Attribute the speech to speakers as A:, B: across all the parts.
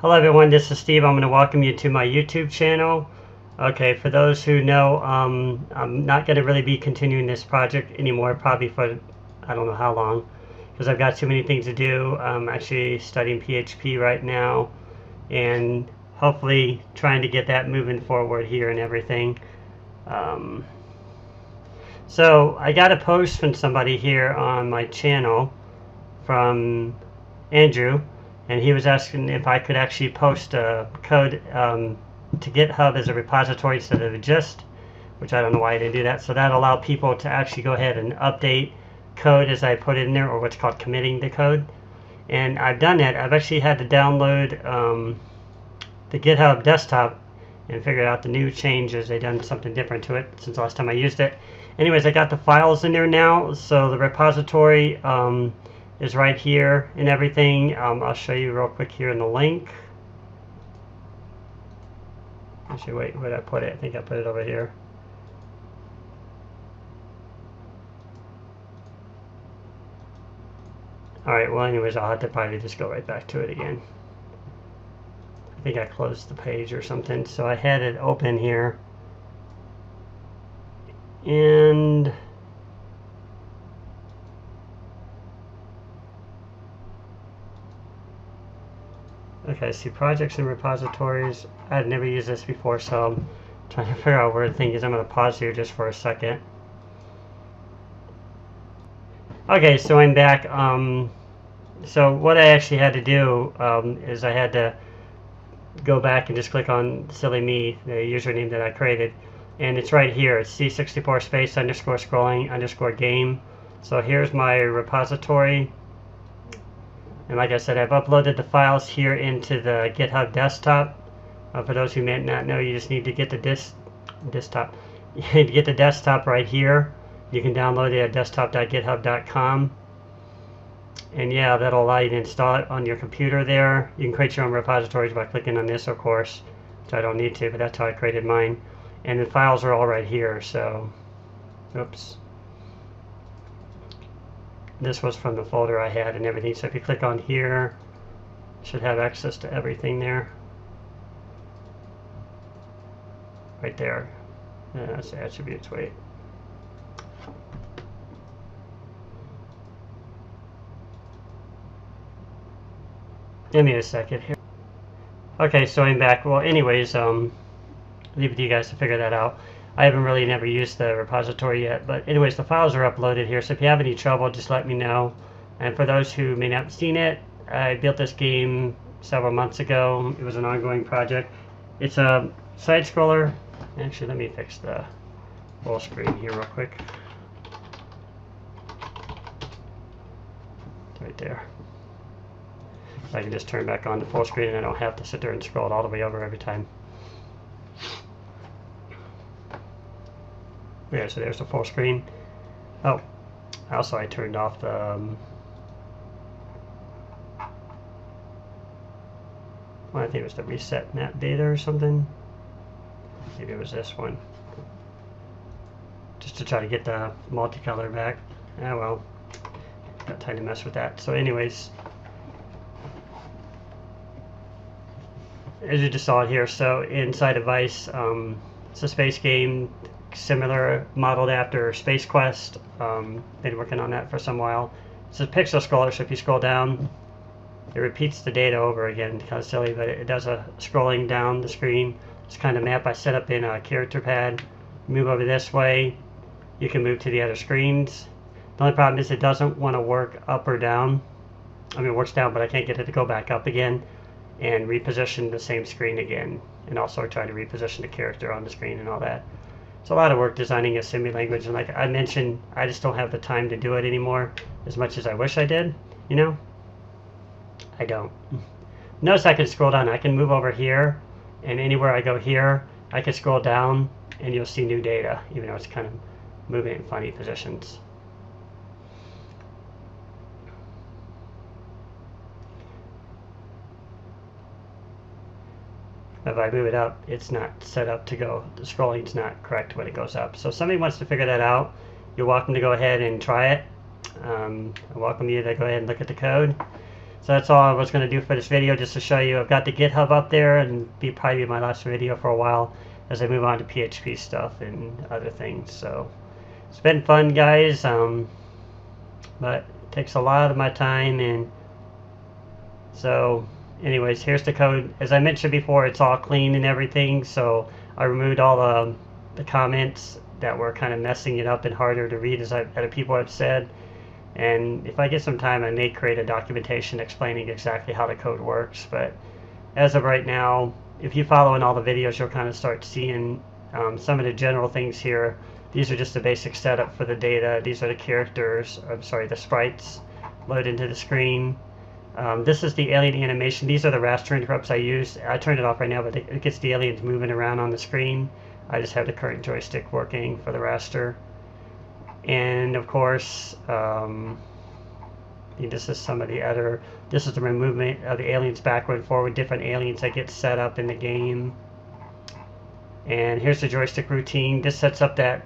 A: Hello everyone, this is Steve. I'm going to welcome you to my YouTube channel. Okay, for those who know, I'm not going to really be continuing this project anymore, probably for I don't know how long, because I've got too many things to do. I'm actually studying PHP right now, and hopefully trying to get that moving forward here and everything. So I got a post from somebody here on my channel from Andrew, and he was asking if I could actually post a code to GitHub as a repository instead of a gist, which I don't know why I didn't do that. So that allowed people to actually go ahead and update code as I put it in there, or what's called committing the code. And I've done that. I've actually had to download the GitHub desktop and figured out the new changes. They've done something different to it since the last time I used it. Anyways, I got the files in there now, so the repository is right here and everything. I'll show you real quick here in the link. Actually, wait, where did I put it? I think I put it over here. Alright, well anyways, I'll have to probably just go right back to it again. I think I closed the page or something, so I had it open here. And okay, see projects and repositories. I've never used this before, so I'm trying to figure out where the thing is. I'm going to pause here just for a second. Okay, so I'm back. So what I actually had to do is I had to go back and just click on silly me, the username that I created, and it's right here. It's C64 space underscore scrolling underscore game. So here's my repository. And like I said, I've uploaded the files here into the GitHub desktop. For those who may not know, you just need to get the desktop. You need to get the desktop right here. You can download it at desktop.github.com. And yeah, that'll allow you to install it on your computer there. You can create your own repositories by clicking on this, of course, which I don't need to, but that's how I created mine. And the files are all right here, so, oops. This was from the folder I had and everything, so if you click on here, you should have access to everything there. Right there. That's the attributes, wait. Give me a second here. Okay, so I'm back. Well, anyways, leave it to you guys to figure that out. I haven't really never used the repository yet, but anyways, the files are uploaded here, so if you have any trouble, just let me know. And for those who may not have seen it, I built this game several months ago. It was an ongoing project. It's a side scroller. Actually, let me fix the full screen here real quick. Right there. So I can just turn back on the full screen and I don't have to sit there and scroll it all the way over every time. Yeah, so there's the full screen. Oh, also I turned off the well, I think it was the reset map data or something. Maybe it was this one. Just to try to get the multicolor back. Ah well, got time to mess with that. So anyways, as you just saw it here, so inside of Vice, it's a space game similar, modeled after Space Quest. Been working on that for some while. It's a pixel scroller, so if you scroll down, it repeats the data over again. Kind of silly, but it does a scrolling down the screen. It's kind of map I set up in a character pad. Move over this way, you can move to the other screens. The only problem is it doesn't want to work up or down. I mean, it works down, but I can't get it to go back up again and reposition the same screen again, and also try to reposition the character on the screen and all that. It's a lot of work designing a simi language, and like I mentioned, I just don't have the time to do it anymore as much as I wish I did, you know? I don't. Notice I can scroll down. I can move over here, and anywhere I go here, I can scroll down, and you'll see new data, even though it's kind of moving in funny positions. If I move it up, it's not set up to go, the scrolling's not correct when it goes up. So if somebody wants to figure that out, you're welcome to go ahead and try it. I welcome you to go ahead and look at the code. So that's all I was going to do for this video, just to show you. I've got the GitHub up there, and probably be my last video for a while as I move on to PHP stuff and other things. So it's been fun, guys, but it takes a lot of my time. And so anyways, here's the code. As I mentioned before, it's all clean and everything, so I removed all the comments that were kind of messing it up and harder to read, as other people have said. And if I get some time, I may create a documentation explaining exactly how the code works. But as of right now, if you follow in all the videos, you'll kind of start seeing some of the general things here. These are just the basic setup for the data. These are the characters, I'm sorry, the sprites load into the screen. This is the alien animation. These are the raster interrupts I use. I turned it off right now, but it gets the aliens moving around on the screen. I just have the current joystick working for the raster. And of course, this is some of the other, this is the movement of the aliens backward and forward, different aliens that get set up in the game. And here's the joystick routine. This sets up that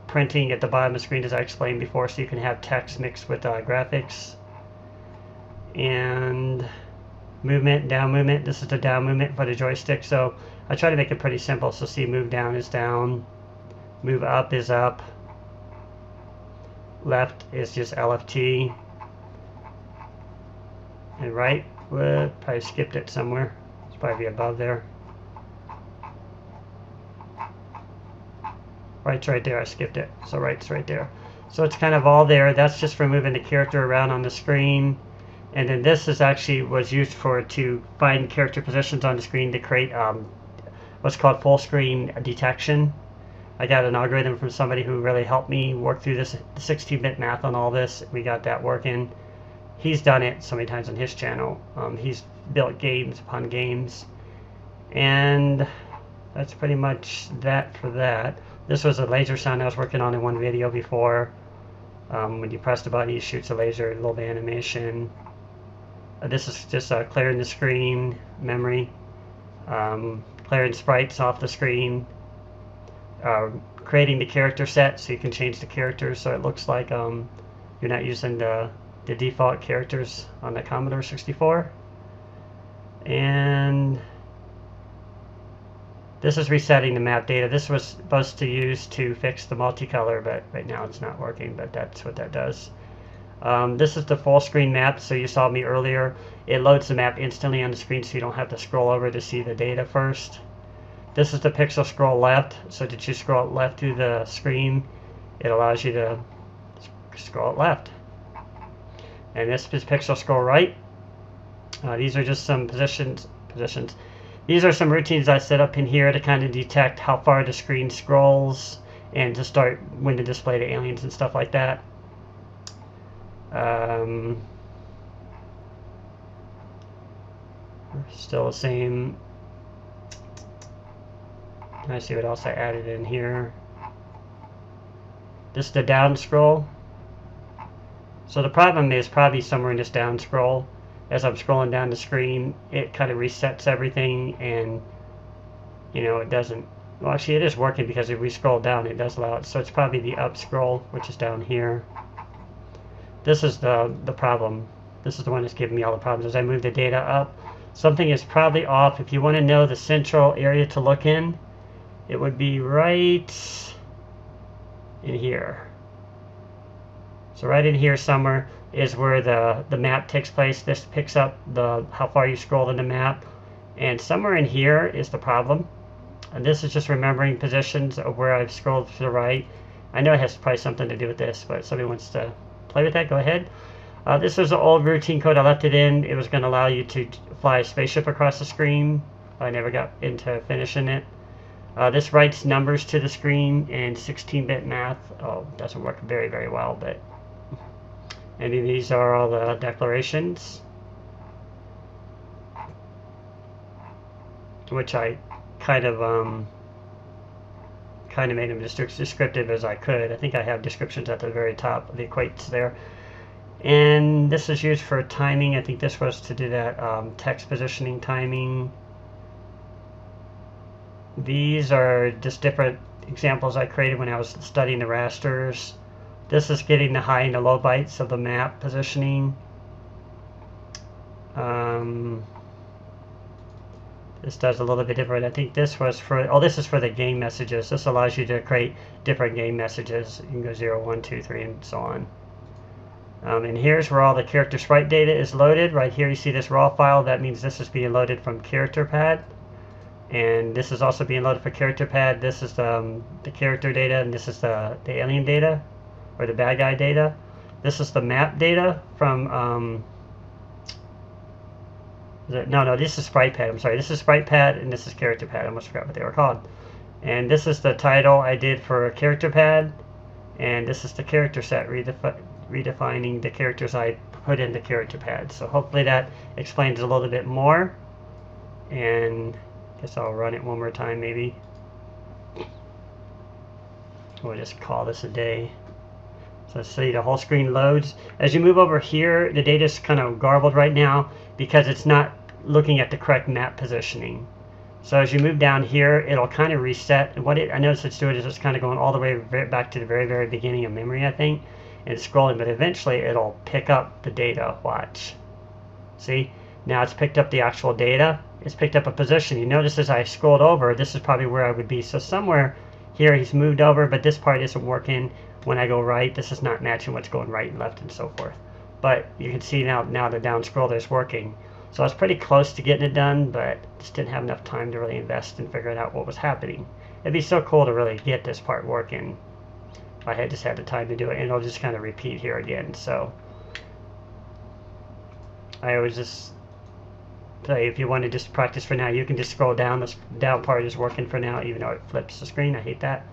A: printing at the bottom of the screen, as I explained before, so you can have text mixed with graphics. And movement, down movement. This is the down movement for the joystick. So I try to make it pretty simple. So see, move down is down, move up is up, left is just LFT, and right, probably skipped it somewhere. It's probably above there. Right's right there, I skipped it. So right's right there. So it's kind of all there. That's just for moving the character around on the screen. And then this is actually was used to find character positions on the screen to create what's called full screen detection. I got an algorithm from somebody who really helped me work through this 16-bit math on all this. We got that working. He's done it so many times on his channel. He's built games upon games. And that's pretty much that for that. This was a laser sound I was working on in one video before. When you press the button, he shoots a laser, a little bit of animation. This is just clearing the screen, memory, clearing sprites off the screen, creating the character set so you can change the characters so it looks like you're not using the default characters on the Commodore 64. And this is resetting the map data. This was supposed to use to fix the multicolor, but right now it's not working, but that's what that does. This is the full screen map, so you saw me earlier. It loads the map instantly on the screen so you don't have to scroll over to see the data first. This is the pixel scroll left, so that you scroll left through the screen, it allows you to scroll it left. And this is pixel scroll right. These are just some positions. These are some routines I set up in here to kind of detect how far the screen scrolls and to start when to display the aliens and stuff like that. Still the same. Let's see what else I added in here. This is the down scroll. So the problem is probably somewhere in this down scroll. As I'm scrolling down the screen, it kind of resets everything, and you know, it doesn't, well, actually it is working, because if we scroll down it does allow it. So it's probably the up scroll, which is down here. This is the problem. This is the one that's giving me all the problems. As I move the data up, something is probably off. If you want to know the central area to look in, it would be right in here. So right in here somewhere is where the map takes place. This picks up how far you scroll in the map, and somewhere in here is the problem. And this is just remembering positions of where I've scrolled to the right. I know it has probably something to do with this, but if somebody wants to play with that, go ahead. This was an old routine code. I left it in. It was going to allow you to fly a spaceship across the screen. I never got into finishing it. This writes numbers to the screen in 16-bit math. Oh, doesn't work very, very well, but and these are all the declarations, which I kind of made them as descriptive as I could. I think I have descriptions at the very top of the equates there. And this is used for timing. I think this was to do that text positioning timing. These are just different examples I created when I was studying the rasters. This is getting the high and the low bytes of the map positioning. This does a little bit different. I think this was for, oh, this is for the game messages. This allows you to create different game messages. You can go 0, 1, 2, 3, and so on. And here's where all the character sprite data is loaded. Right here you see this raw file. That means this is being loaded from CharacterPad. And this is also being loaded for CharacterPad. This is the character data, and this is the alien data, or the bad guy data. This is the map data from, no, this is SpritePad. I'm sorry, this is SpritePad, and this is CharacterPad. I almost forgot what they were called. And this is the title I did for CharacterPad, and this is the character set, redefining the characters I put into CharacterPad. So hopefully that explains a little bit more. And I guess I'll run it one more time maybe. We'll just call this a day. So see, the whole screen loads. As you move over here, the data is kind of garbled right now because it's not looking at the correct map positioning. So as you move down here, it'll kind of reset. And what I notice it's doing is it's kind of going all the way back to the very, very beginning of memory, I think. And it's scrolling, but eventually it'll pick up the data. Watch. See? Now it's picked up the actual data. It's picked up a position. You notice as I scrolled over, this is probably where I would be. So somewhere here he's moved over, but this part isn't working. When I go right, this is not matching what's going right and left and so forth. But you can see now the down scroller is working. So I was pretty close to getting it done, but just didn't have enough time to really invest in figuring out what was happening. It'd be so cool to really get this part working. I had just had the time to do it, and it'll just kind of repeat here again. So I always just tell you, if you want to just practice for now, you can just scroll down. This down part is working for now, even though it flips the screen. I hate that.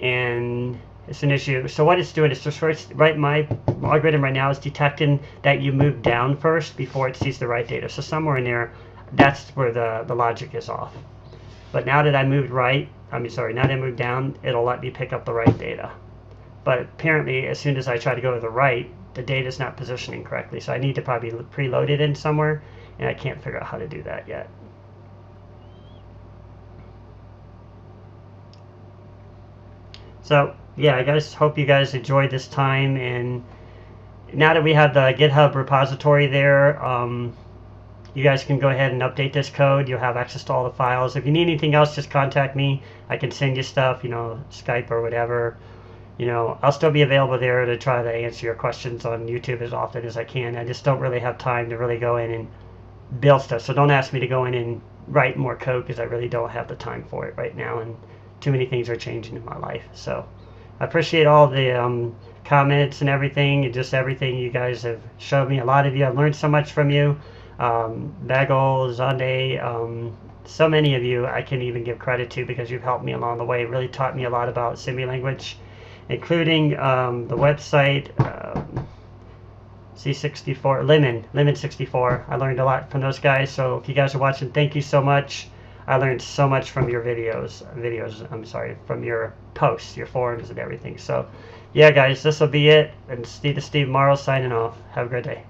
A: And it's an issue. So what it's doing is just first, right, my algorithm right now is detecting that you move down first before it sees the right data. So somewhere in there, that's where the logic is off. But now that I moved right, now that I moved down, it'll let me pick up the right data. But apparently, as soon as I try to go to the right, the data is not positioning correctly. So I need to probably preload it in somewhere, and I can't figure out how to do that yet. So yeah, I guys hope you guys enjoyed this time, and now that we have the GitHub repository there, you guys can go ahead and update this code. You'll have access to all the files. If you need anything else, just contact me. I can send you stuff, Skype or whatever. I'll still be available there to try to answer your questions on YouTube as often as I can. I just don't really have time to really go in and build stuff. So don't ask me to go in and write more code, because I really don't have the time for it right now, and too many things are changing in my life. So I appreciate all the comments and everything, and just everything you guys have showed me. A lot of you, I've learned so much from you. BagoZonde, so many of you I can even give credit to, because you've helped me along the way. It really taught me a lot about semi-language, including the website C64, Lemon 64. I learned a lot from those guys. So if you guys are watching, thank you so much. I learned so much from your from your posts, your forums and everything. So yeah guys, this will be it, and Steve Morrow signing off. Have a great day.